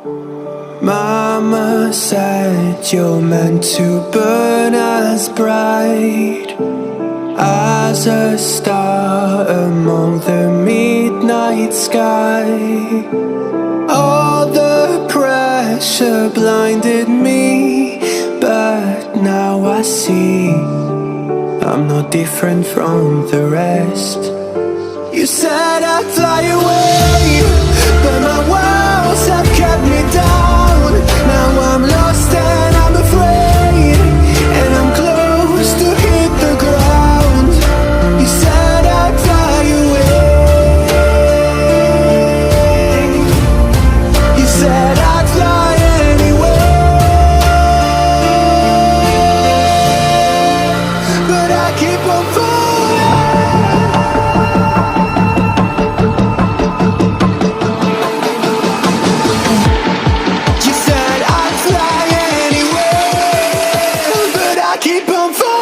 Mama said you're meant to burn as bright as a star among the midnight sky. All the pressure blinded me, but now I see I'm no different from the rest. You said I'd fly away, but my walls have kept me down. Now I'm lost and I'm afraid, and I'm close to hit the ground. You said I'd fly away. You said I'd fly anyway, but I keep on falling. You said I'd fly anyway, but I keep on falling.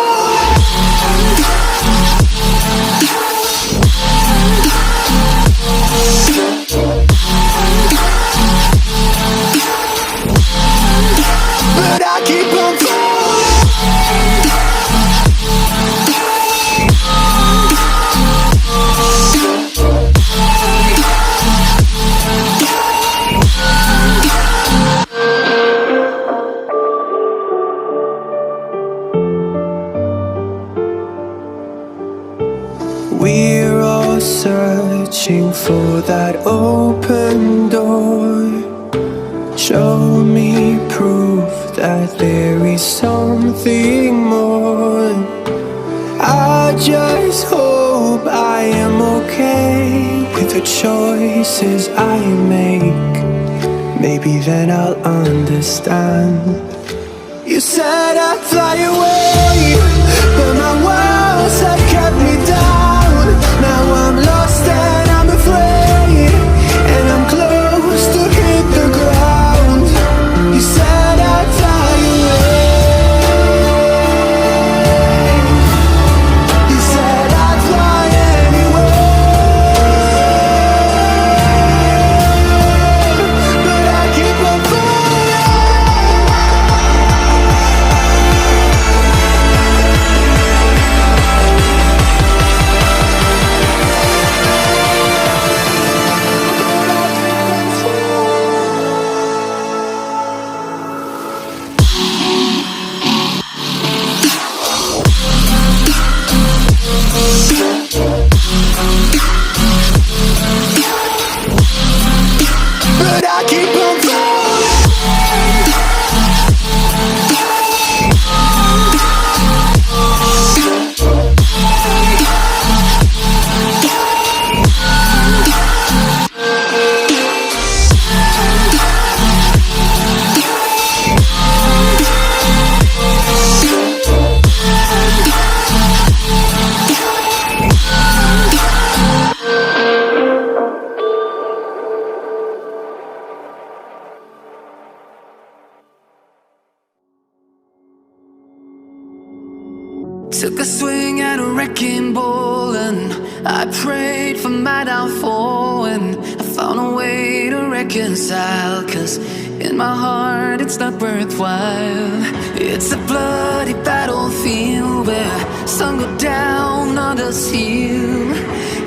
But I keep on falling. We're all searching for that open door. Show me proof that there is something more. I just hope I am okay with the choices I make. Maybe then I'll understand. You said I'd fly away, but my walls have kept me down. Now I'm lost and I'm afraid, and I'm close to hit the ground. You said I'd fly away. You said I'd fly anyway, but I keep on but I keep on Took a swing at a wrecking ball and I prayed for my downfall, and I found a way to reconcile, 'cause in my heart it's not worthwhile. It's a bloody battlefield where some go down, others heal.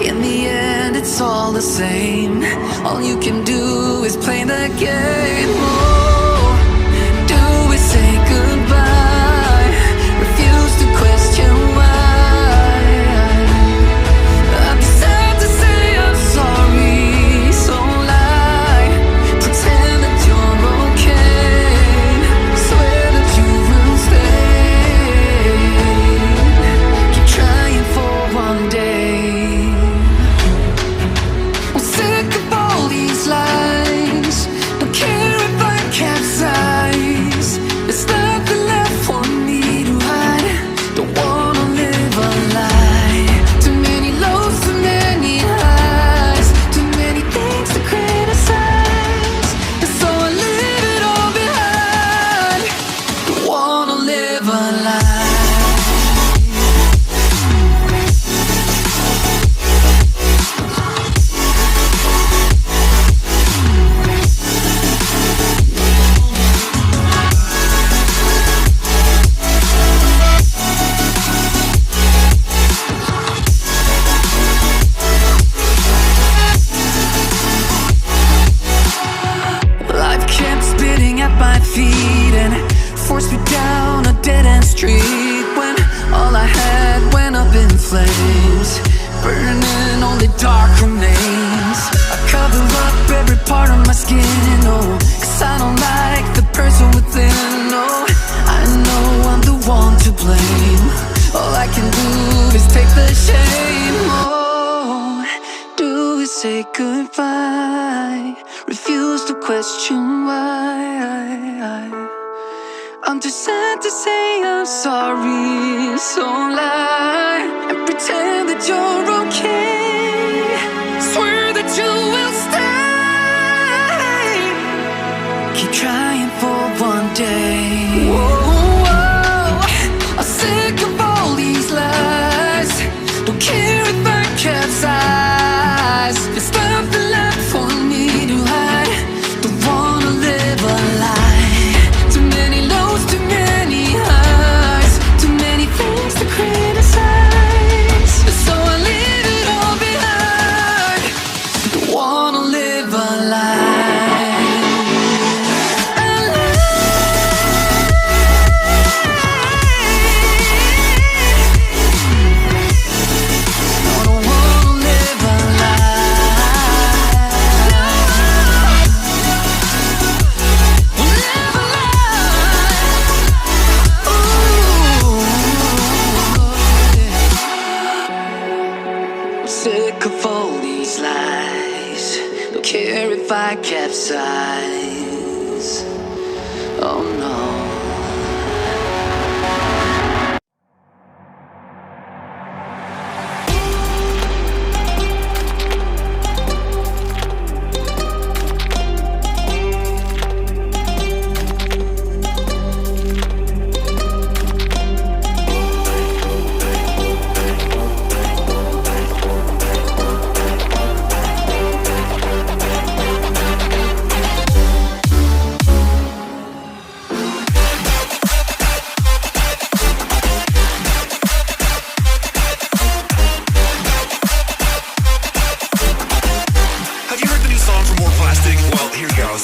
In the end it's all the same. All you can do is play the game. Oh, do we say goodbye? Refuse to question why. I'd be sad to say I'm sorry, so lie. Pretend that you're okay. Swear that you will stay. Keep trying for one day. I'm sick of all these lies. Don't care if I street when all I had went up in flames, burning only dark remains. I cover up every part of my skin, oh, 'cause I don't like the person within, oh. I know I'm the one to blame. All I can do is take the shame, oh. Do we say goodbye? Refuse to question why. I'm too sad to say I'm sorry, so lie and pretend that you're okay. Swear that you will stay. Keep trying for one day. Whoa, I'm sick of all these lies. Don't care if I capsize. There's nothing left for me to hide. Don't wanna live a lie. Too many lows, too many highs, too many things to criticize. So I leave it all behind. Don't wanna live a lie. Sick of all these lies. Don't care if I capsize. Oh no. Have you heard the new song from More Plastic? Well, here goes.